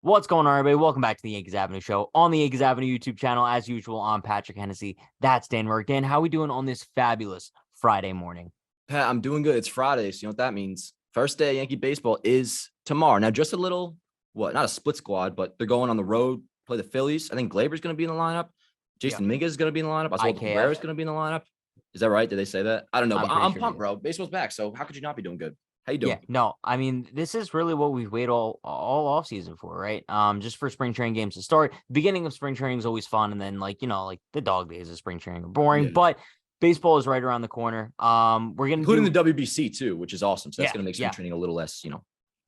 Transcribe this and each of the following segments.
What's going on, everybody? Welcome back to the Yankees Avenue Show on the Yankees Avenue YouTube channel. As usual, I'm Patrick Hennessy. That's Dan Work. Dan, how we doing on this fabulous Friday morning? Pat, I'm doing good. It's Friday, so you know what that means. First day of Yankee baseball is tomorrow. Now, just a little, not a split squad, but they're going on the road, play the Phillies. I think Glaber's going to be in the lineup. Yeah. Jason Mingus is going to be in the lineup. Oswaldo Cabrera is IKF. going to be in the lineup. Is that right? Did they say that? I don't know, I'm but pretty I'm sure pumped, they did. bro. Baseball's back, so how could you not be doing good? How you Yeah, doing? no, I mean, this is really what we've waited all off season for, right? Just for spring training games to start. Beginning of spring training is always fun, and then like the dog days of spring training are boring, Yeah. but baseball is right around the corner. We're gonna Including do the WBC too, which is awesome. So that's yeah, going to make spring yeah, training a little less,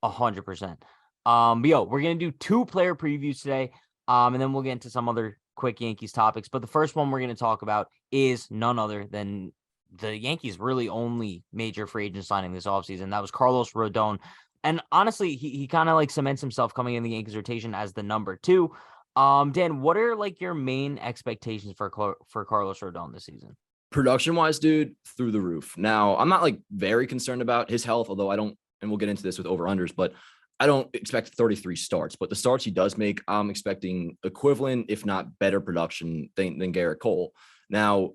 100%. But we're gonna do two player previews today. And then we'll get into some other quick Yankees topics. But the first one we're gonna talk about is none other than the Yankees' really only major free agent signing this offseason. That was Carlos Rodon. And honestly, he kind of like cements himself coming in the Yankees rotation as the number two. Dan, what are like your main expectations for Carlos Rodon this season? Production wise, dude, through the roof. Now, I'm not like very concerned about his health, although I don't, and we'll get into this with over unders, but I don't expect 33 starts. But the starts he does make, I'm expecting equivalent, if not better production than Garrett Cole. Now,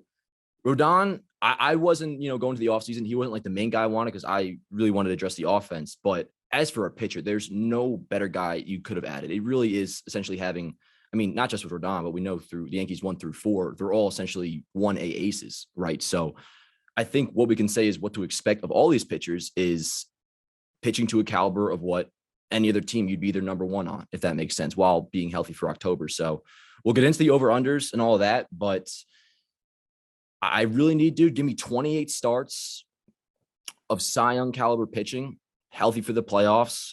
Rodon, I wasn't, going to the offseason. He wasn't like the main guy I wanted because I really wanted to address the offense. But as for a pitcher, there's no better guy you could have added. It really is essentially having, I mean, not just with Rodon, but we know through the Yankees 1 through 4, they're all essentially 1A aces, right? So I think what we can say is what to expect of all these pitchers is pitching to a caliber of what any other team you'd be their number one on, if that makes sense, while being healthy for October. So we'll get into the over-unders and all of that, but I really need, dude, give me 28 starts of Cy Young caliber pitching, healthy for the playoffs,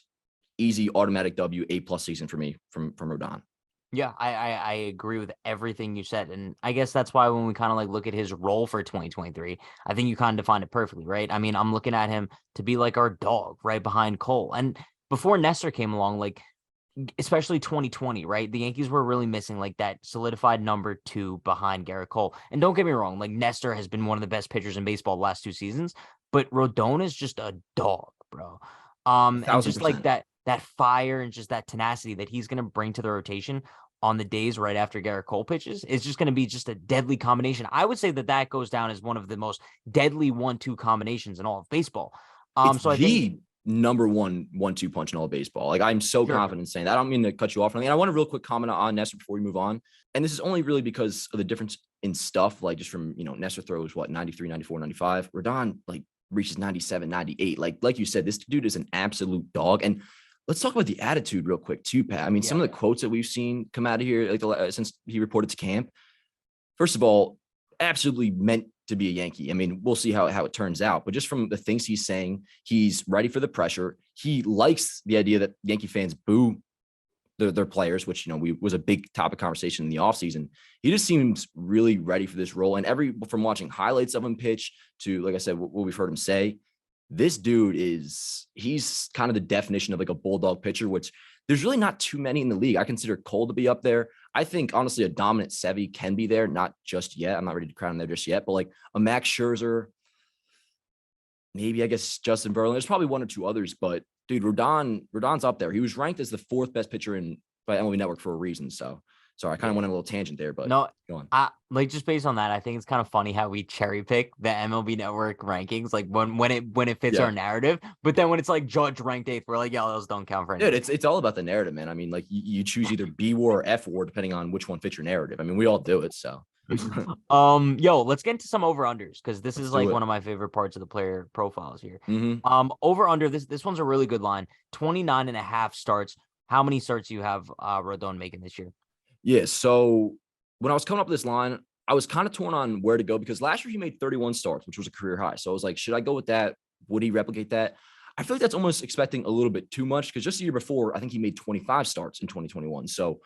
easy automatic W, A+ season for me from Rodon. Yeah, I agree with everything you said. And I guess that's why when we kind of like look at his role for 2023, I think you kind of defined it perfectly, right? I mean, I'm looking at him to be like our dog right behind Cole. And before Nestor came along, like especially 2020, right? The Yankees were really missing like that solidified number two behind Garrett Cole. And don't get me wrong, like Nestor has been one of the best pitchers in baseball the last 2 seasons, but Rodon is just a dog, bro. And Thousand just like percent. that fire and just that tenacity that he's going to bring to the rotation on the days right after Garrett Cole pitches is just going to be just a deadly combination. I would say that goes down as one of the most deadly 1-2 combinations in all of baseball. It's So I think the number 1-2 punch in all of baseball. Like, I'm so sure. confident in saying that. I don't mean to cut you off. And I want a real quick comment on Nestor before we move on. And this is only really because of the difference in stuff, like just from, Nestor throws 93, 94, 95. Rodon like reaches 97, 98. Like you said, this dude is an absolute dog. And let's talk about the attitude real quick too, Pat. I mean, some of the quotes that we've seen come out of here, like since he reported to camp, first of all, absolutely meant to be a Yankee. I mean, we'll see how it turns out. But just from the things he's saying, he's ready for the pressure. He likes the idea that Yankee fans boo their players, which, was a big topic conversation in the offseason. He just seems really ready for this role. And from watching highlights of him pitch to, like I said, what we've heard him say, this dude he's kind of the definition of like a bulldog pitcher, which there's really not too many in the league. I consider Cole to be up there. I think honestly a dominant Sevy can be there, not just yet. I'm not ready to crown him there just yet, but like a Max Scherzer, maybe I guess Justin Verlander. There's probably one or two others, but dude, Rodon's up there. He was ranked as the 4th best pitcher by MLB Network for a reason. So sorry, I kind of went on a little tangent there, but no, go on. like just based on that, I think it's kind of funny how we cherry pick the MLB Network rankings, like when it fits Yeah. our narrative. But then when it's like Judge ranked 8th, we're like, yeah, those don't count for anything. Dude, it's all about the narrative, man. I mean, like you choose either B war or F war depending on which one fits your narrative. I mean, we all do it. So Let's get into some over unders because this let's is do like it. one of my favorite parts of the player profiles here. Mm-hmm. Over under this one's a really good line. 29.5 starts. How many starts do you have Rodon making this year? Yeah. So when I was coming up with this line, I was kind of torn on where to go because last year he made 31 starts, which was a career high. So I was like, should I go with that? Would he replicate that? I feel like that's almost expecting a little bit too much because just the year before, I think he made 25 starts in 2021. So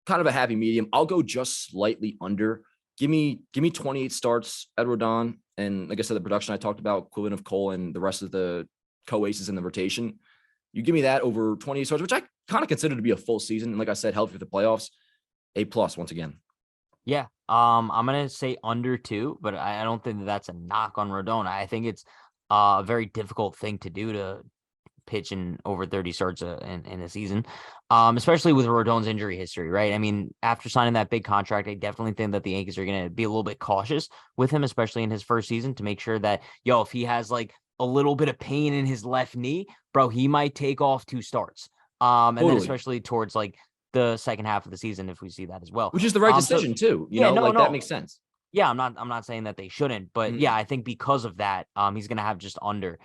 kind of a happy medium. I'll go just slightly under. Give me 28 starts at Rodon. And like I said, the production I talked about, equivalent of Cole and the rest of the co-aces in the rotation. You give me that over 28 starts, which I kind of consider to be a full season. And like I said, healthy for the playoffs. A+ once again. Yeah. I'm gonna say under 2, but I don't think that's a knock on Rodon. I think it's a very difficult thing to do to pitch in over 30 starts in a season. especially with Rodon's injury history, right? I mean, after signing that big contract, I definitely think that the Yankees are going to be a little bit cautious with him, especially in his first season, to make sure that, if he has like a little bit of pain in his left knee, bro, he might take off 2 starts. And then Totally. especially towards like the second half of the season, if we see that as well. Which is the right So decision too. yeah, no, Like that no. makes sense. Yeah, I'm not saying that they shouldn't, but Mhm. yeah, I think because of that, he's gonna have just under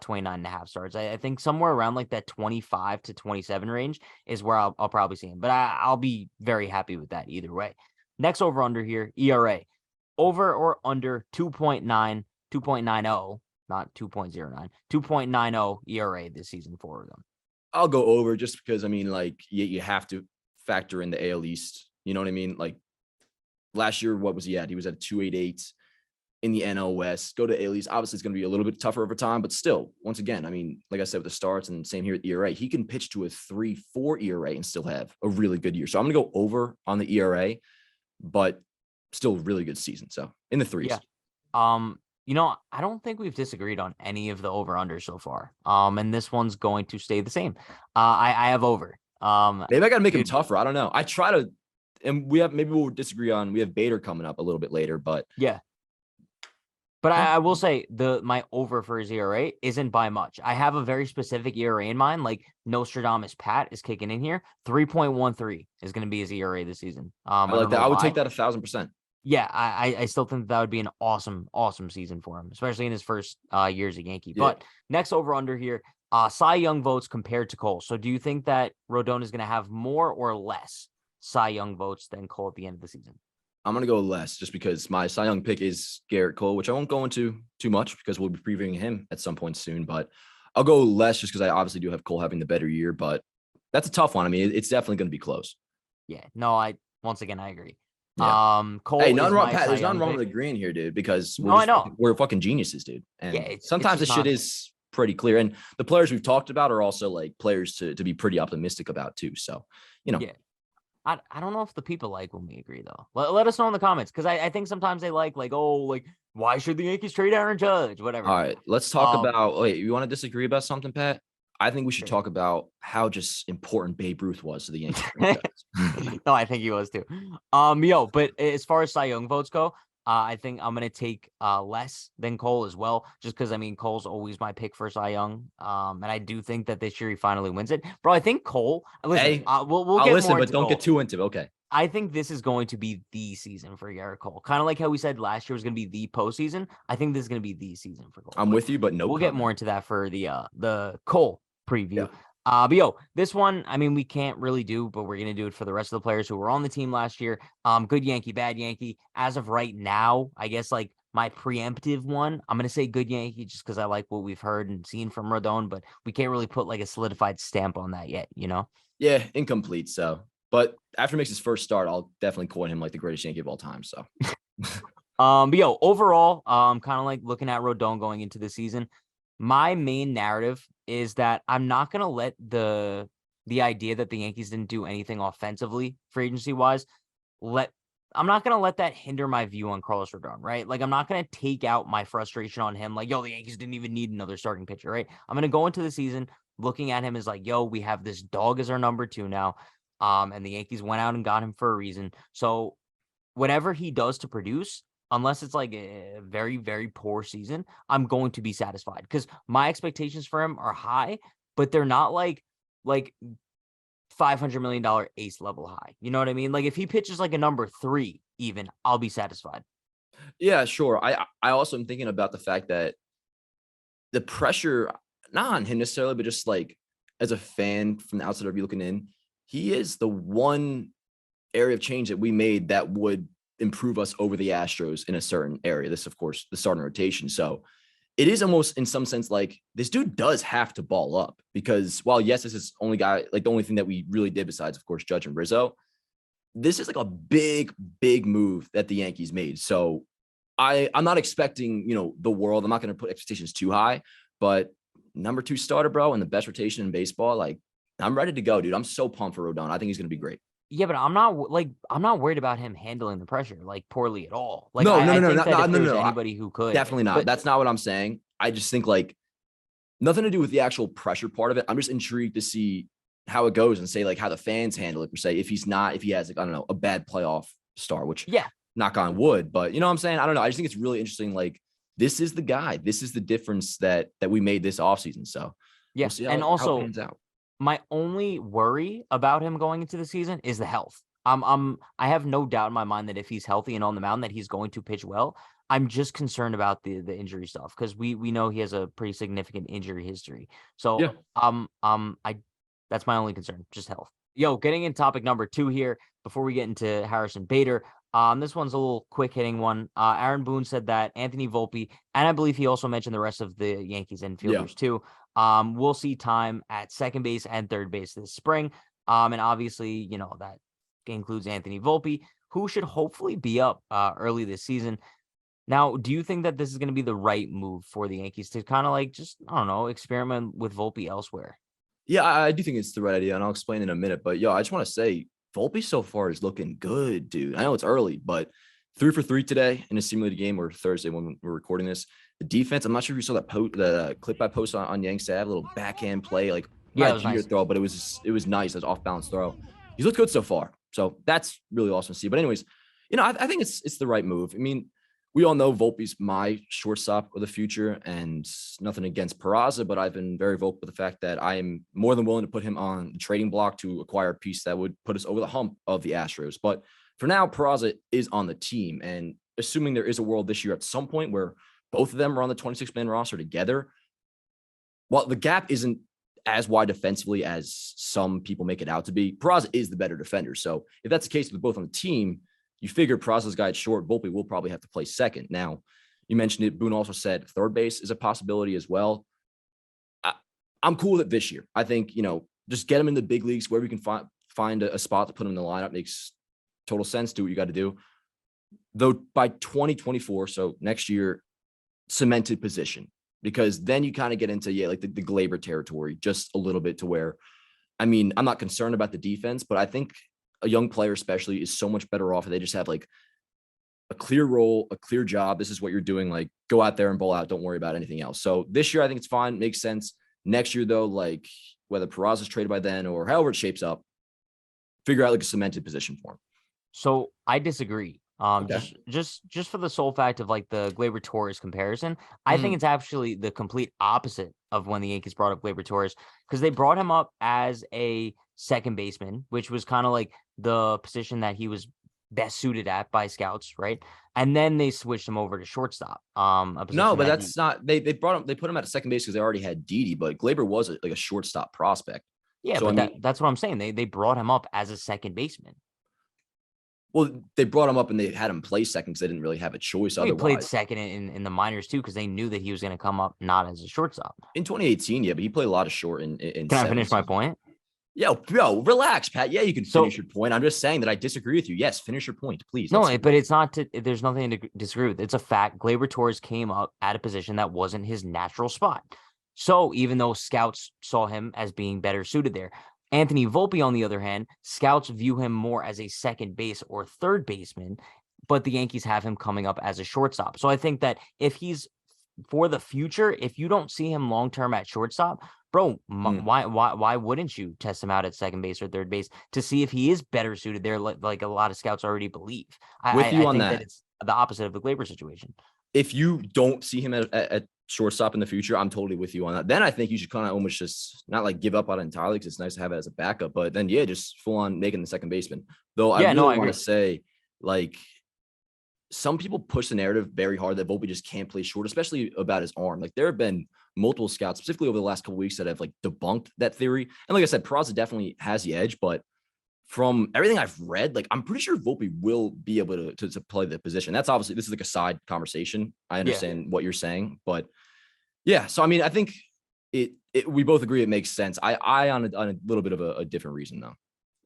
29 and a half starts. I think somewhere around like that 25 to 27 range is where I'll probably see him. But I'll be very happy with that either way. Next over under here, ERA. Over or under 2.9, 2.90, not 2.09, 2.90 ERA this season for them. I'll go over just because I mean, like you have to factor in the AL East. You know what I mean? Like last year, what was he at? He was at 2.88 in the NL West. Go to AL East. Obviously, it's going to be a little bit tougher over time, but still, once again, I mean, like I said with the starts and same here at ERA, he can pitch to a 3.4 ERA and still have a really good year. So I'm going to go over on the ERA, but still really good season. So in the threes. Yeah. I don't think we've disagreed on any of the over-unders so far. And this one's going to stay the same. I have over. Maybe I got to make him Dude, tougher. I don't know. I try to, and maybe we'll disagree on, we have Bader coming up a little bit later, but yeah. But I will say my over for his ERA isn't by much. I have a very specific ERA in mind. Like Nostradamus Pat is kicking in here. 3.13 is going to be his ERA this season. I I like don't that. know I would why. take that 1,000%. Yeah, I still think that would be an awesome season for him, especially in his first year as a Yankee. Yeah. But next over under here, Cy Young votes compared to Cole. So do you think that Rodon is going to have more or less Cy Young votes than Cole at the end of the season? I'm going to go less just because my Cy Young pick is Garrett Cole, which I won't go into too much because we'll be previewing him at some point soon. But I'll go less just because I obviously do have Cole having the better year. But that's a tough one. I mean, it's definitely going to be close. Yeah, no, once again I agree. Yeah. Hey, Cole nothing is wrong, my Pat. Cy There's nothing Young wrong pick. with agreeing here, dude, because No, I know. we're fucking geniuses, dude. Yeah, And it's sometimes the just shit not. is pretty clear. And the players we've talked about are also like players to be pretty optimistic about too. So, Yeah. I don't know if the people like when we agree though. Let us know in the comments because I think sometimes they like why should the Yankees trade Aaron Judge? Whatever. All right, let's talk about. Wait, you want to disagree about something, Pat? I think we should Sure. talk about how just important Babe Ruth was to the Yankees franchise. No, I think he was too. But as far as Cy Young votes go, I think I'm gonna take less than Cole as well, just because I mean Cole's always my pick for Cy Young. And I do think that this year he finally wins it. Bro, I think Cole. Listen, Hey, we'll I'll get listen, more but into don't get Cole. too into it. Okay. I think this is going to be the season for Garrett Cole. Kind of like how we said last year was going to be the postseason. I think this is going to be the season for Cole. I'm with you, but no We'll get comment. more into that for the Cole Yeah. preview. This one, I mean, we can't really do, but we're gonna do it for the rest of the players who were on the team last year. Good Yankee, bad Yankee. As of right now, I guess like my preemptive one, I'm gonna say good Yankee just because I like what we've heard and seen from Rodon, but we can't really put like a solidified stamp on that yet, you know? Yeah, incomplete. So, but after he makes his first start, I'll definitely coin him like the greatest Yankee of all time. So, Overall, kind of like looking at Rodon going into the season, my main narrative is that I'm not gonna let the idea that the Yankees didn't do anything offensively free agency wise I'm not gonna let that hinder my view on Carlos Rodon, right? Like I'm not gonna take out my frustration on him, like, the Yankees didn't even need another starting pitcher, right? I'm gonna go into the season looking at him as like, we have this dog as our number 2 now. And the Yankees went out and got him for a reason. So whatever he does to produce, unless it's like a very, very poor season, I'm going to be satisfied because my expectations for him are high, but they're not like $500 million ace level high. You know what I mean? Like if he pitches like a number 3, even, I'll be satisfied. yeah, sure. I also am thinking about the fact that the pressure, not on him necessarily, but just like as a fan from the outside of you looking in, he is the one area of change that we made that would improve us over the Astros in a certain area. This, of course, the starting rotation. So it is almost in some sense like this dude does have to ball up because while, yes, this is only guy, like the only thing that we really did besides, of course, Judge and Rizzo, this is like a big, big move that the Yankees made. So I'm not expecting, the world. I'm not going to put expectations too high, but number 2 starter, bro, and the best rotation in baseball, like I'm ready to go, dude. I'm so pumped for Rodon. I think he's going to be great. Yeah, but I'm not worried about him handling the pressure like poorly at all. Like No, I think that if no, there's no. anybody who could, Definitely not. but That's not what I'm saying. I just think like nothing to do with the actual pressure part of it. I'm just intrigued to see how it goes and say like how the fans handle it per se. If he has like, I don't know, a bad playoff start, which Yeah. knock on wood, but you know what I'm saying? I don't know. I just think it's really interesting. Like this is the guy, this is the difference that we made this offseason. So Yeah. we'll see And how it also, pans out. my only worry about him going into the season is the health. I have no doubt in my mind that if he's healthy and on the mound, that he's going to pitch well. I'm just concerned about the injury stuff because we know he has a pretty significant injury history. Yeah. So I that's my only concern, just health. Yo, getting in topic number 2 here before we get into Harrison Bader. This one's a little quick hitting one. Aaron Boone said that Anthony Volpe, and I believe he also mentioned the rest of the Yankees infielders too. We'll see time at second base and third base this spring. And obviously, you know, that includes Anthony Volpe, who should hopefully be up early this season. Now, do you think that this is going to be the right move for the Yankees to kind of like just, I don't know, experiment with Volpe elsewhere? Yeah, I do think it's the right idea, and I'll explain in a minute. But yo, I just want to say Volpe so far is looking good, dude. I know it's early, but 3 for 3 today in a simulated game or Thursday when we're recording this. The defense, I'm not sure if you saw that the clip I posted on Yanks. I have a little backhand play, like Yeah, not it a was cheater nice. throw, but it was nice. It was off balance throw. He's looked good so far, so that's really awesome to see. But anyways, you know, I think it's the right move. I mean, we all know Volpe's my shortstop of the future, and nothing against Peraza, but I've been very vocal with the fact that I am more than willing to put him on the trading block to acquire a piece that would put us over the hump of the Astros. But for now, Peraza is on the team, and assuming there is a world this year at some point where both of them are on the 26-man roster together, well, the gap isn't as wide defensively as some people make it out to be. Peraza is the better defender. So if that's the case with both on the team, you figure Peraza's guy at short, Volpe will probably have to play second. Now, you mentioned it. Boone also said third base is a possibility as well. I'm cool with it this year. I think, you know, just get him in the big leagues where we can find a spot to put him in the lineup. Makes total sense. Do what you got to do. Though by 2024, so next year, cemented position, because then you kind of get into, like the Glaber territory just a little bit to where, I mean, I'm not concerned about the defense, but I think a young player especially is so much better off if they just have like a clear role, a clear job. This is what you're doing. Like go out there and bowl out. Don't worry about anything else. So this year, I think it's fine. Makes sense. Next year though, like whether Peraza is traded by then or however it shapes up, figure out like a cemented position for him. So I disagree. Okay. Just for the sole fact of like the Gleyber Torres comparison, I think it's actually the complete opposite of when the Yankees brought up Gleyber Torres, because they brought him up as a second baseman, which was kind of like the position that he was best suited at by scouts, right? And then they switched him over to shortstop. A position No, but that that's not. They put him at a second base because they already had Didi, but Glaber was like a shortstop prospect. yeah, So I but mean, that's what I'm saying. They brought him up as a second baseman. well, they brought him up and they had him play second because they didn't really have a choice He played otherwise. second in the minors too, because they knew that he was going to come up not as a shortstop. In 2018, yeah, but he played a lot of short in Can I seven. finish my point? Yo, relax, Pat. Yeah, you can So finish your point. I'm just saying that I disagree with you. Yes, finish your point, please. no, but it's not. There's nothing to disagree with. It's a fact. Gleyber Torres came up at a position that wasn't his natural spot. So even though scouts saw him as being better suited there, Anthony Volpe, on the other hand, scouts view him more as a second base or third baseman, but the Yankees have him coming up as a shortstop. So I think that if he's for the future, if you don't see him long term at shortstop, bro, why wouldn't you test him out at second base or third base to see if he is better suited there, like a lot of scouts already believe? with I you on think that that. it's the opposite of the Glaber situation. If you don't see him at shortstop in the future, I'm totally with you on that. Then I think you should kind of almost just not like give up on it entirely because it's nice to have it as a backup, but then just full on making the second baseman. Though I really want to say, like, some people push the narrative very hard that Volpe just can't play short, especially about his arm. Like there have been multiple scouts, specifically over the last couple of weeks, that have like debunked that theory. And like I said, Peraza definitely has the edge, but from everything I've read, like I'm pretty sure Volpe will be able to play the position. That's obviously, this is like a side conversation. I understand what you're saying, but yeah. So I mean, I think we both agree it makes sense. I on a little bit of a different reason though.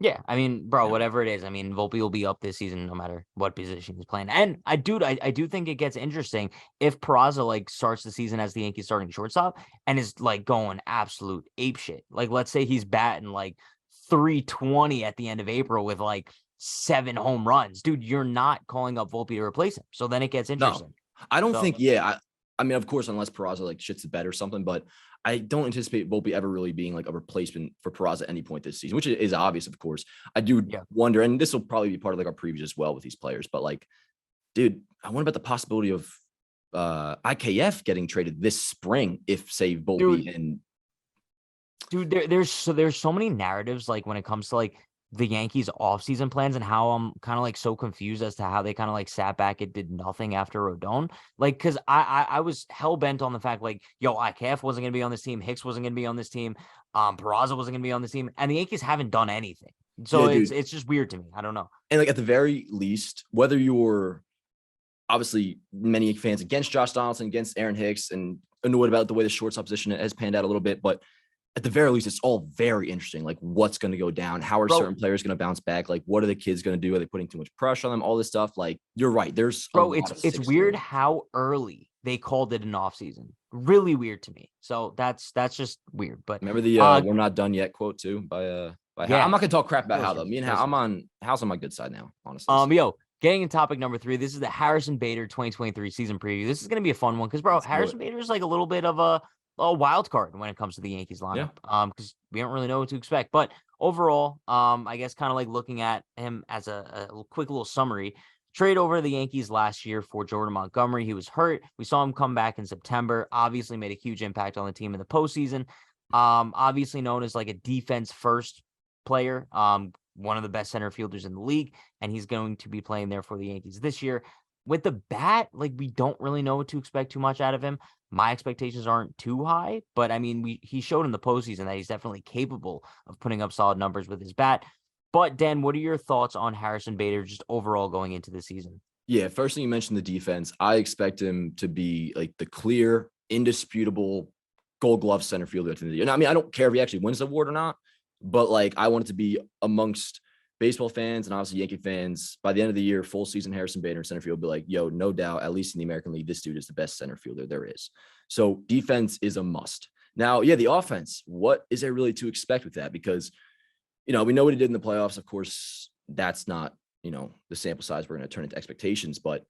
Yeah, I mean, bro, Yeah. whatever it is, I mean, Volpe will be up this season no matter what position he's playing. And I do think it gets interesting if Peraza like starts the season as the Yankees starting shortstop and is like going absolute ape shit. Like, let's say he's batting like 320 at the end of April with like 7 home runs. Dude, you're not calling up Volpe to replace him. So then it gets interesting. No, I don't So think, I mean, of course, unless Peraza like shits the bed or something, but I don't anticipate Volpe ever really being like a replacement for Peraza at any point this season, which is obvious, of course. I do Yeah. wonder, and this will probably be part of like our previews as well with these players, but like, dude, I wonder about the possibility of IKF getting traded this spring if, say, Volpe and there's so many narratives like when it comes to like the Yankees offseason plans and how I'm kind of like so confused as to how they kind of like sat back and did nothing after Rodon. Like, cause I was hell bent on the fact like, yo, IKF wasn't gonna be on this team, Hicks wasn't gonna be on this team, Peraza wasn't gonna be on this team, and the Yankees haven't done anything. So yeah, dude, it's just weird to me. I don't know. and like at the very least, whether you're obviously many fans against Josh Donaldson, against Aaron Hicks, and annoyed about the way the shortstop position has panned out a little bit, but at the very least, it's all very interesting. Like, what's going to go down? How are certain players going to bounce back? Like, what are the kids going to do? Are they putting too much pressure on them? All this stuff. Like, you're right. There's it's weird how early they called it an offseason. Really weird to me. So that's just weird. But remember the "we're not done yet" quote too by yeah, I'm not gonna talk crap about How's how though. Me and Hal, Hal's on my good side now, honestly. Yo, getting in topic number 3. This is the Harrison Bader 2023 season preview. This is gonna be a fun one because, bro, Harrison Bader is like a little bit of a wild card when it comes to the Yankees lineup. Because we don't really know what to expect. But overall, I guess kind of like looking at him as a quick little summary. Trade over to the Yankees last year for Jordan Montgomery. He was hurt. We saw him come back in September. Obviously made a huge impact on the team in the postseason. Obviously known as like a defense first player. One of the best center fielders in the league, and he's going to be playing there for the Yankees this year. With the bat, like we don't really know what to expect too much out of him. My expectations aren't too high, but I mean, he showed in the postseason that he's definitely capable of putting up solid numbers with his bat. But Dan, what are your thoughts on Harrison Bader just overall going into the season? Yeah, first thing you mentioned the defense. I expect him to be like the clear, indisputable Gold Glove center fielder at the end of the year. And I mean, I don't care if he actually wins the award or not, but like I want it to be amongst baseball fans and obviously Yankee fans by the end of the year, full season Harrison Bader in center field be like, yo, no doubt, at least in the American League, this dude is the best center fielder there is. So defense is a must. Now, yeah, the offense, what is there really to expect with that? Because, we know what he did in the playoffs. Of course, that's not, the sample size we're going to turn into expectations, but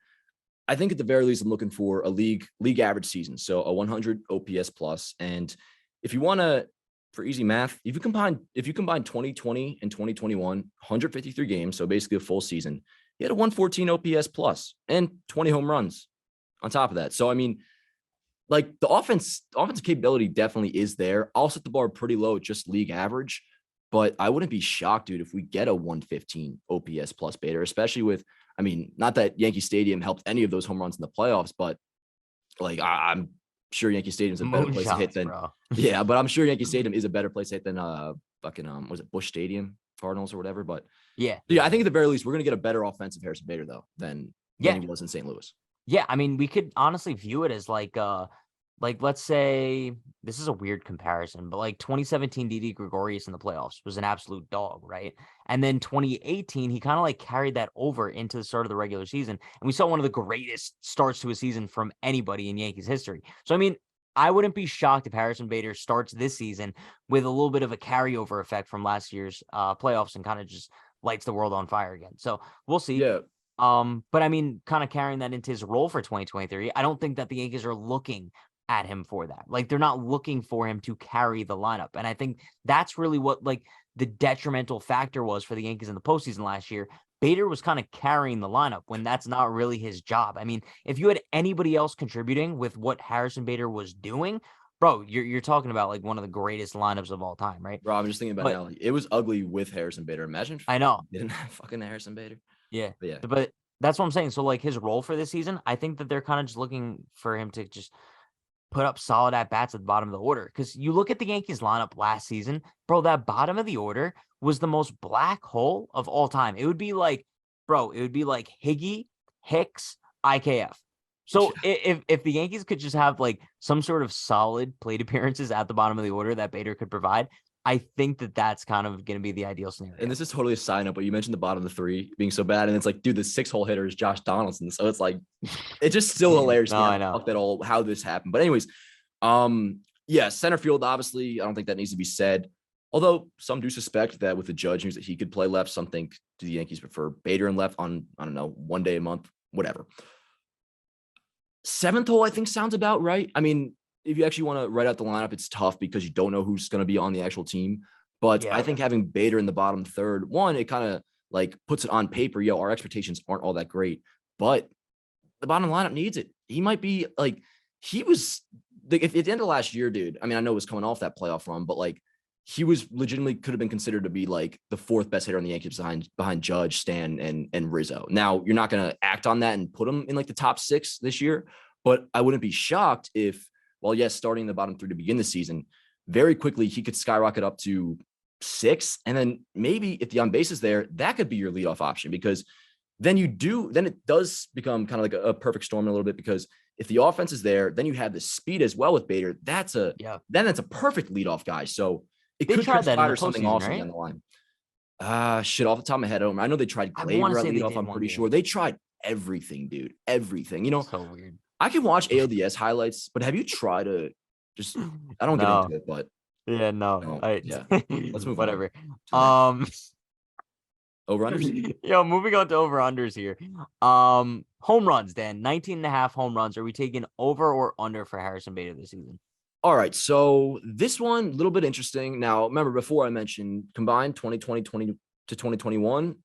I think at the very least, I'm looking for a league average season. So a 100 OPS plus. And if you want to, for easy math, if you combine 2020 and 2021, 153 games, so basically a full season, he had a 114 OPS plus and 20 home runs on top of that. So, I mean, like the offensive capability definitely is there. I'll set the bar pretty low, just league average, but I wouldn't be shocked, dude, if we get a 115 OPS plus Bader, especially with, I mean, not that Yankee Stadium helped any of those home runs in the playoffs, but like I'm sure Yankee Stadium is a better place to hit than yeah, but I'm sure Yankee Stadium is a better place to hit than was it Busch Stadium, Cardinals or whatever. But yeah, I think at the very least we're gonna get a better offensive Harrison Bader though than he was in St. Louis. Yeah, I mean we could honestly view it as like let's say this is a weird comparison, but like 2017 Didi Gregorius in the playoffs was an absolute dog, right? And then 2018, he kind of like carried that over into the start of the regular season. And we saw one of the greatest starts to a season from anybody in Yankees history. So, I mean, I wouldn't be shocked if Harrison Bader starts this season with a little bit of a carryover effect from last year's playoffs and kind of just lights the world on fire again. So we'll see. Yeah. But I mean, kind of carrying that into his role for 2023, I don't think that the Yankees are looking at him for that. Like they're not looking for him to carry the lineup. And I think that's really what like the detrimental factor was for the Yankees in the postseason last year. Bader was kind of carrying the lineup when that's not really his job. I mean, if you had anybody else contributing with what Harrison Bader was doing, bro, you're talking about like one of the greatest lineups of all time, right? Bro, I'm just thinking about now. It was ugly with Harrison Bader. Imagine I know didn't have fucking Harrison Bader. Yeah. But that's what I'm saying. So like his role for this season, I think that they're kind of just looking for him to just put up solid at bats at the bottom of the order. Because you look at the Yankees lineup last season, bro, that bottom of the order was the most black hole of all time. It would be like, Higgy, Hicks, IKF. So if the Yankees could just have like some sort of solid plate appearances at the bottom of the order that Bader could provide, I think that that's kind of going to be the ideal scenario. And this is totally a side note, but you mentioned the bottom of the three being so bad. And it's like, dude, the 6-hole hitter is Josh Donaldson. So it's like, it's just still hilarious. No, I know how this happened. But anyways, center field, obviously, I don't think that needs to be said. Although some do suspect that with the Judge news that he could play left, some think the Yankees prefer Bader and left on, I don't know, one day a month, whatever. 7th hole, I think sounds about right. I mean, if you actually want to write out the lineup, it's tough because you don't know who's going to be on the actual team. But I Yeah. think having Bader in the bottom third, one, it kind of like puts it on paper. Yo, our expectations aren't all that great, but the bottom lineup needs it. He might be like, he was if at the end of last year, dude. I mean, I know it was coming off that playoff run, but like he was legitimately could have been considered to be like the fourth best hitter on the Yankees behind Judge, Stan, and Rizzo. Now you're not going to act on that and put him in like the top 6 this year, but I wouldn't be shocked if, well, yes, starting the bottom 3 to begin the season, very quickly he could skyrocket up to 6, and then maybe if the on base is there, that could be your leadoff option, because then it does become kind of like a perfect storm a little bit, because if the offense is there, then you have the speed as well with Bader. That's a perfect leadoff guy. So it They could tried that in the conspire something postseason, awesome right? down the line. Shit, off the top of my head, I know they tried I want Glaber to at say they leadoff. did I'm one pretty game. sure they tried everything, dude. Everything. You know, So weird. I can watch ALDS highlights, but have you tried to just? I don't get No. into it, but Yeah, no. no, yeah. Let's move on. Whatever. To over unders. Yo, moving on to over unders here. Home runs, Dan. 19.5 home runs. Are we taking over or under for Harrison Bader this season? All right, so this one, a little bit interesting. Now, remember, before I mentioned combined 2020 to 2021,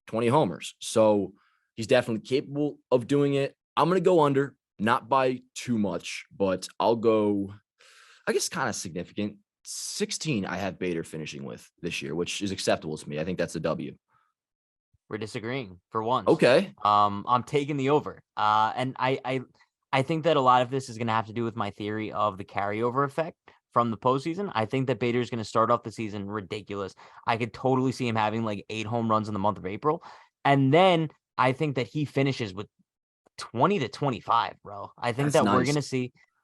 20 homers. So he's definitely capable of doing it. I'm going to go under, not by too much, but I'll go, I guess, kind of significant. 16 I have Bader finishing with this year, which is acceptable to me. I think that's a W. We're disagreeing for once. Okay. I'm taking the over. And I think that a lot of this is going to have to do with my theory of the carryover effect from the postseason. I think that Bader's going to start off the season ridiculous. I could totally see him having like 8 home runs in the month of April. And then I think that he finishes with 20 to 25, bro. I think That's that nice.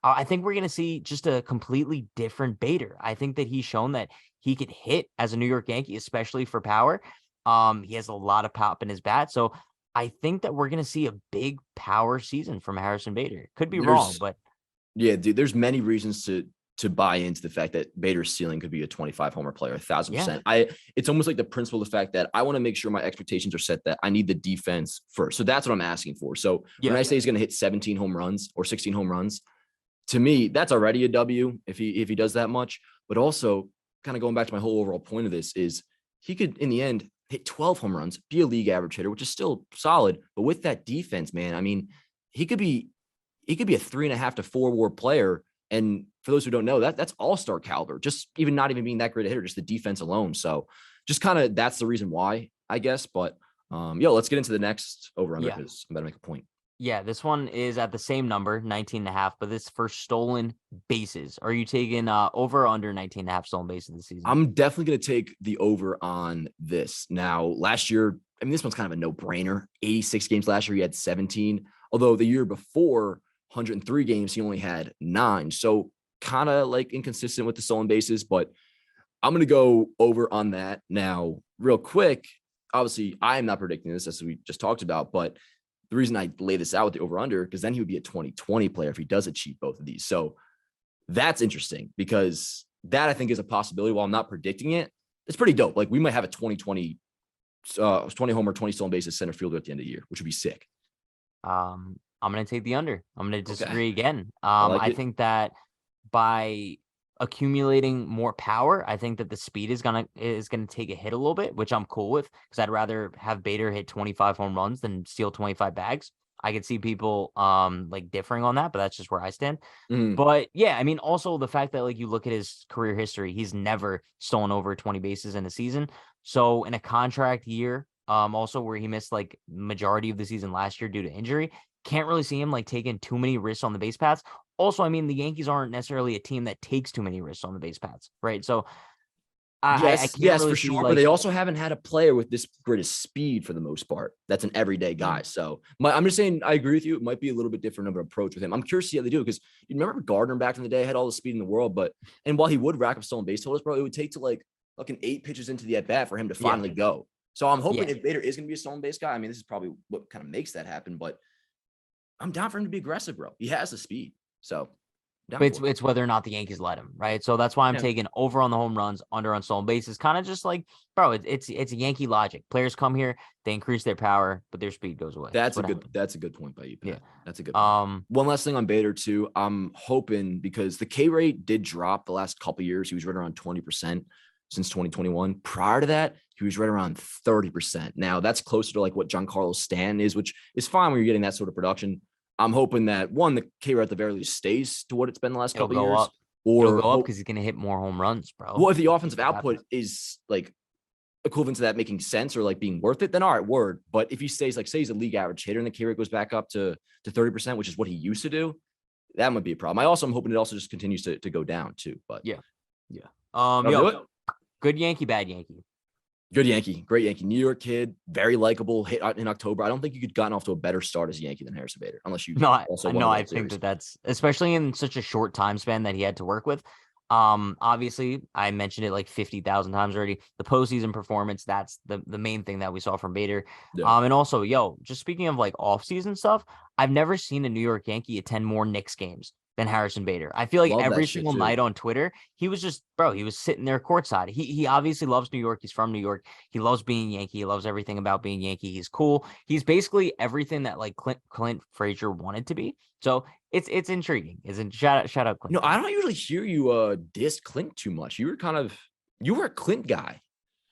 I think we're going to see just a completely different Bader. I think that he's shown that he could hit as a New York Yankee, especially for power. He has a lot of pop in his bat. So I think that we're going to see a big power season from Harrison Bader. Could be wrong, but yeah, dude, there's many reasons to buy into the fact that Bader's ceiling could be a 25 homer player, 1,000%. It's almost like the principle of the fact that I want to make sure my expectations are set that I need the defense first. So that's what I'm asking for. So when I say he's going to hit 17 home runs or 16 home runs, to me, that's already a W if he does that much. But also, kind of going back to my whole overall point of this is he could, in the end, hit 12 home runs, be a league average hitter, which is still solid. But with that defense, man, I mean, he could be a 3.5 to 4 WAR player. And for those who don't know, that's all-star caliber, just even not even being that great a hitter, just the defense alone. So just kind of that's the reason why, I guess. But let's get into the next over-under because I'm about to make a point. Yeah, this one is at the same number, 19.5, but this for stolen bases. Are you taking over or under 19.5 stolen bases this season? I'm definitely going to take the over on this. Now, last year, I mean, this one's kind of a no-brainer. 86 games last year, he had 17. Although the year before, 103 games, he only had 9. So kind of like inconsistent with the stolen bases, but I'm going to go over on that. Now, real quick, obviously, I am not predicting this, as we just talked about, but the reason I lay this out with the over-under, because then he would be a 2020 player if he does achieve both of these. So that's interesting because that I think is a possibility. While I'm not predicting it, it's pretty dope. Like we might have a 2020 homer, 20 stolen bases center fielder at the end of the year, which would be sick. I'm going to take the under. I'm going to disagree again. I think that by accumulating more power, I think that the speed is gonna take a hit a little bit, which I'm cool with because I'd rather have Bader hit 25 home runs than steal 25 bags. I could see people like differing on that, but that's just where I stand. But yeah, I mean, also the fact that like you look at his career history, he's never stolen over 20 bases in a season. So in a contract year, also where he missed like majority of the season last year due to injury, can't really see him like taking too many risks on the base paths. Also, I mean, the Yankees aren't necessarily a team that takes too many risks on the base paths, right? So I can't really for see, sure. like, But they also haven't had a player with this grit of speed for the most part. That's an everyday guy. So I'm just saying, I agree with you. It might be a little bit different of an approach with him. I'm curious to see how they do because you remember Gardner back in the day had all the speed in the world, and while he would rack up stolen base totals, bro, it would take to like fucking 8 pitches into the at bat for him to finally go. So I'm hoping if Bader is going to be a stolen base guy, I mean, this is probably what kind of makes that happen. But I'm down for him to be aggressive, bro. He has the speed. So Down But for it. it's whether or not the Yankees let him, right? So that's why I'm Yeah. taking over on the home runs, under on stolen bases. Kind of just like, bro, it's a Yankee logic. Players come here, they increase their power, but their speed goes away. That's a good point by you, Yeah. Pat. That's a good point. One last thing on Bader too. I'm hoping because the K rate did drop the last couple of years. He was right around 20% since 2021. Prior to that, he was right around 30%. Now that's closer to like what Giancarlo Stanton is, which is fine when you're getting that sort of production. I'm hoping that one, the K rate at the very least stays to what it's been the last It'll couple of go years. up. It'll Or go up because he's gonna hit more home runs, bro. well, if the That's offensive what output happens. is like equivalent to that making sense or like being worth it, then all right, word. But if he stays like, say he's a league average hitter and the K rate goes back up to 30%, which is what he used to do, that might be a problem. I also am hoping it also just continues to go down too. But Yeah. Good Yankee, bad Yankee. Good Yankee, great Yankee, New York kid, very likable. Hit in October. I don't think you could gotten off to a better start as a Yankee than Harrison Bader, unless you No, also I won a know. World I think Series. that's especially in such a short time span that he had to work with. Obviously, I mentioned it like 50,000 times already. The postseason performance, that's the main thing that we saw from Bader. Yeah. And also, just speaking of like off-season stuff, I've never seen a New York Yankee attend more Knicks games than Harrison Bader. I feel like Love that every shit, single too. night on Twitter, he was just, bro, he was sitting there courtside. He obviously loves New York. He's from New York. He loves being Yankee. He loves everything about being Yankee. He's cool. He's basically everything that like Clint Frazier wanted to be. So it's intriguing. Isn't shout out Clint. I don't usually hear you diss Clint too much. You were a Clint guy.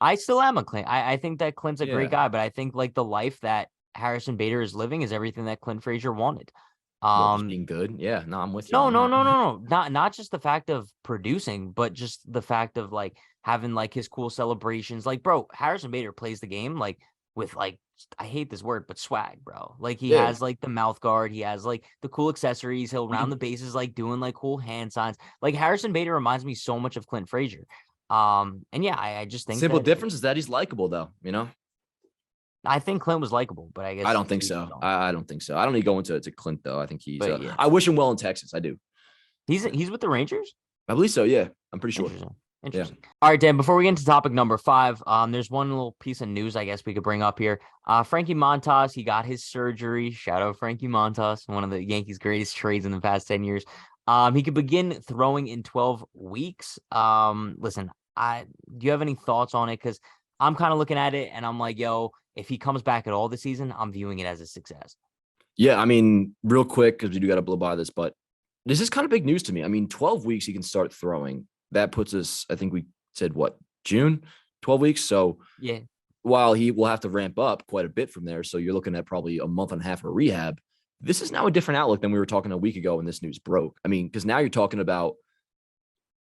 I still am a Clint. I think that Clint's a great Yeah. guy, but I think like the life that Harrison Bader is living is everything that Clint Frazier wanted. Well, just being good. Yeah, no, I'm with you No, on no, that. no, no, no. Not just the fact of producing, but just the fact of like having like his cool celebrations. Like, bro, Harrison Bader plays the game like with like, I hate this word, but swag, bro. Like he Yeah. has like the mouth guard, he has like the cool accessories, he'll He round can the bases like doing like cool hand signs. Like Harrison Bader reminds me so much of Clint Frazier. And yeah, I just think simple that difference is that he's likable though. I think Clint was likable, but I I guess don't think so. I don't think so. I don't need to go into Clint though. I think he's. but yeah, I wish him well in Texas. I do. he's with the Rangers. I believe so. Yeah, I'm pretty sure. Interesting. Yeah. Interesting. All right, Dan, before we get into topic number 5, there's one little piece of news I guess we could bring up here. Frankie Montas, he got his surgery. Shout out Frankie Montas, one of the Yankees' greatest trades in the past 10 years. He could begin throwing in 12 weeks. Listen, do you have any thoughts on it? Because I'm kind of looking at it and I'm like, yo, if he comes back at all this season, I'm viewing it as a success. Yeah, I mean, real quick because we do got to blow by this, but this is kind of big news to me. I mean, 12 weeks he can start throwing. That puts us, I think we said what, June, 12 weeks. So Yeah. while he will have to ramp up quite a bit from there, so you're looking at probably a month and a half of rehab. This is now a different outlook than we were talking a week ago when this news broke. I mean, because now you're talking about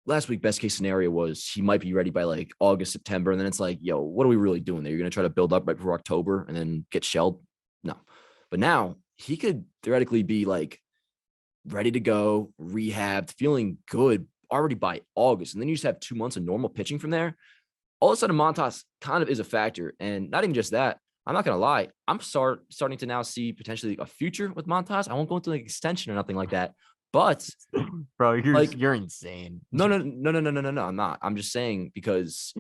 last week, best case scenario was he might be ready by like August, September. And then it's like, yo, what are we really doing there? You're going to try to build up right before October and then get shelled? No. But now he could theoretically be like ready to go, rehabbed, feeling good already by August. And then you just have 2 months of normal pitching from there. All of a sudden, Montas kind of is a factor. And not even just that. I'm not going to lie. I'm starting to now see potentially a future with Montas. I won't go into an extension or nothing like that. But Bro, like, you're insane. no. I'm not. I'm just saying because,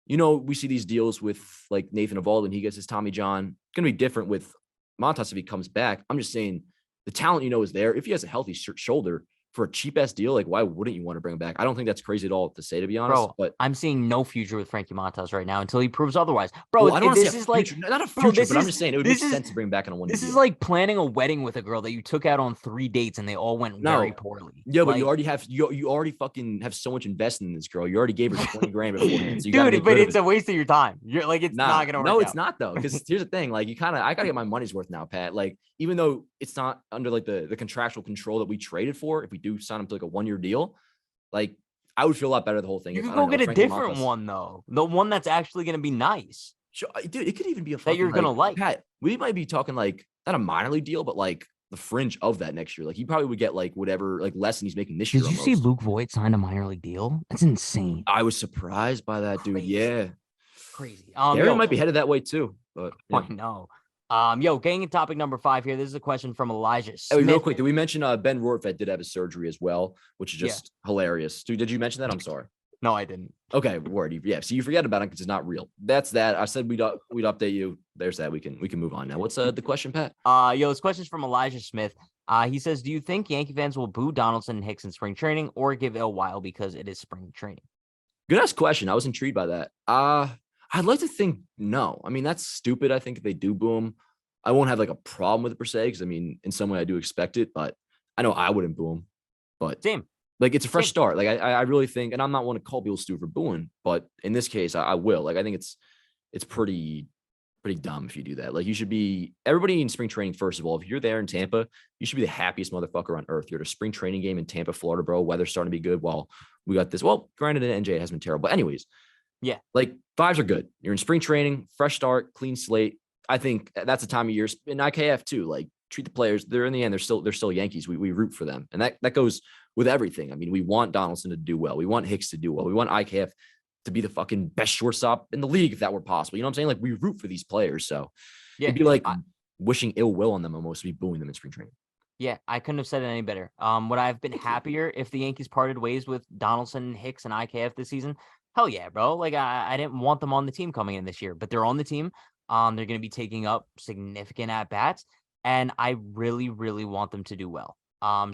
we see these deals with like Nathan Eovaldi, he gets his Tommy John. It's going to be different with Montas if he comes back. I'm just saying the talent, is there. If he has a healthy shoulder for a cheap ass deal, like why wouldn't you want to bring him back? I don't think that's crazy at all to say, to be honest. Bro, but I'm seeing no future with Frankie Montas right now until he proves otherwise. Bro, well, I don't want to this say is future, like not a bro, future, but I'm just saying it would make sense to bring him back on a 1-year This deal. is like planning a wedding with a girl that you took out on 3 dates and they all went very poorly. Yeah, but like, you already fucking have so much invested in this girl. You already gave her 20 grand beforehand. So you dude, but it's a waste of your time. You're like, it's not gonna work. No, it's not though. Because here's the thing: like, I gotta get my money's worth now, Pat. Like, even though it's not under like the contractual control that we traded for, if we do sign him to like a 1-year deal, like I would feel a lot better the whole thing. You could go get a different one though, the one that's actually gonna be nice. Sure, dude, it could even be a that you're gonna like. Pat, we might be talking like not a minor league deal, but like the fringe of that next year. Like he probably would get like whatever, like less than he's making this year. Did you see Luke Voigt signed a minor league deal? That's insane. I was surprised by that, dude. Yeah, crazy. Aaron might be headed that way too. But yeah. I know. Getting into topic number 5 here. This is a question from Elijah Smith. Hey, real quick, did we mention Ben Rortvedt did have his surgery as well, which is just hilarious. Dude, did you mention that? I'm sorry. No, I didn't. Okay, word. Yeah, so you forget about it because it's not real. That's that. I said we'd update you. There's that. We can move on now. What's the question, Pat? This question's from Elijah Smith. He says, do you think Yankee fans will boo Donaldson and Hicks in spring training or give it a while because it is spring training? Good ass question. I was intrigued by that. I'd like to think no. I mean, that's stupid. I think if they do boom, I won't have like a problem with it per se. Because I mean, in some way, I do expect it, but I know I wouldn't boo him. But Same. like, it's a fresh Same. start. Like, I really think, and I'm not one to call people stupid for booing, but in this case, I will. Like, I think it's pretty dumb if you do that. Like, you should be everybody in spring training. First of all, if you're there in Tampa, you should be the happiest motherfucker on earth. You're at a spring training game in Tampa, Florida, bro. Weather's starting to be good. While we got this. Well, granted, in NJ it has been terrible. But anyways, Yeah. like vibes are good. You're in spring training, fresh start, clean slate. I think that's the time of year in IKF too. Like treat the players. They're in the end, they're still Yankees. We root for them, and that goes with everything. I mean, we want Donaldson to do well. We want Hicks to do well. We want IKF to be the fucking best shortstop in the league if that were possible. You know what I'm saying? Like we root for these players, so Yeah. it'd be like wishing ill will on them almost to be booing them in spring training. Yeah, I couldn't have said it any better. Would I have been happier if the Yankees parted ways with Donaldson, Hicks, and IKF this season? Hell yeah, bro. Like I didn't want them on the team coming in this year, but they're on the team. They're going to be taking up significant at bats, and I really, really want them to do well.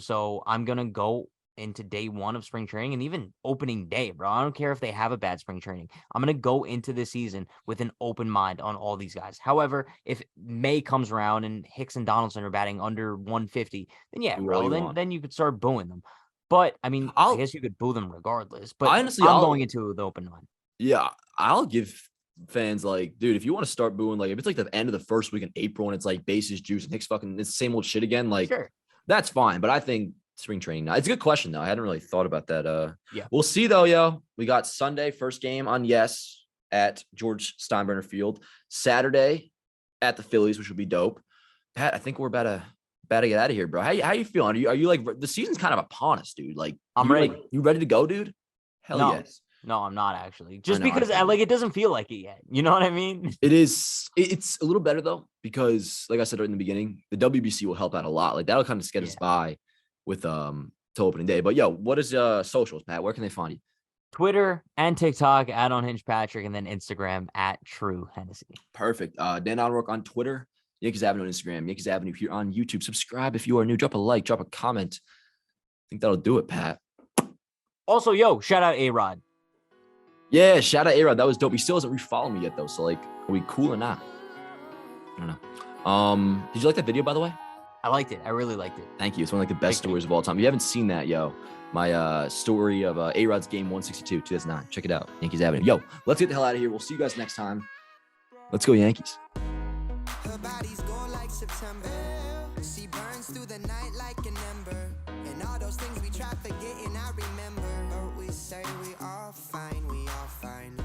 So I'm gonna go into day one of spring training and even opening day, bro. I don't care if they have a bad spring training. I'm gonna go into the season with an open mind on all these guys. However, if May comes around and Hicks and Donaldson are batting under 150, then yeah, bro, then you could start booing them. But I mean, I guess you could boo them regardless. But honestly, I'm going into the open mind. Yeah, I'll give fans like, dude, if you want to start booing, like if it's like the end of the first week in April and it's like bases juice and Hicks fucking it's the same old shit again, like Sure. That's fine. But I think spring training, it's a good question though. I hadn't really thought about that. Yeah, we'll see though, yo. We got Sunday first game on Yes at George Steinbrenner Field. Saturday at the Phillies, which will be dope. Pat, I think we're about to get out of here, bro. How you feeling? Are you like the season's kind of upon us, dude? Like I'm ready. Like, you ready to go, dude? Hell no. yes. No, I'm not actually. Just because like it doesn't feel like it yet. You know what I mean? It is. It's a little better though because, like I said in the beginning, the WBC will help out a lot. Like that'll kind of get us by with to opening day. But yo, what is socials, Pat? Where can they find you? Twitter and TikTok at Unhinged Patrick, and then Instagram at True Hennessy. Perfect. Dan O'Rourke on Twitter, Yankees Avenue on Instagram, Yankees Avenue here on YouTube. Subscribe if you are new. Drop a like, drop a comment. I think that'll do it, Pat. Also, yo, shout out A-Rod. Yeah, shout out A-Rod. That was dope. He still hasn't refollowed me yet, though. So, like, are we cool or not? I don't know. Did you like that video, by the way? I liked it. I really liked it. Thank you. It's one of like the best stories of all time. If you haven't seen that, yo, my story of A-Rod's game 162, 2009. Check it out. Yankees Avenue. Yo, let's get the hell out of here. We'll see you guys next time. Let's go, Yankees. Her body's going like September. She burns through the night like an ember. And all those things we try forgetting, I remember. But we say we all fine, we all fine.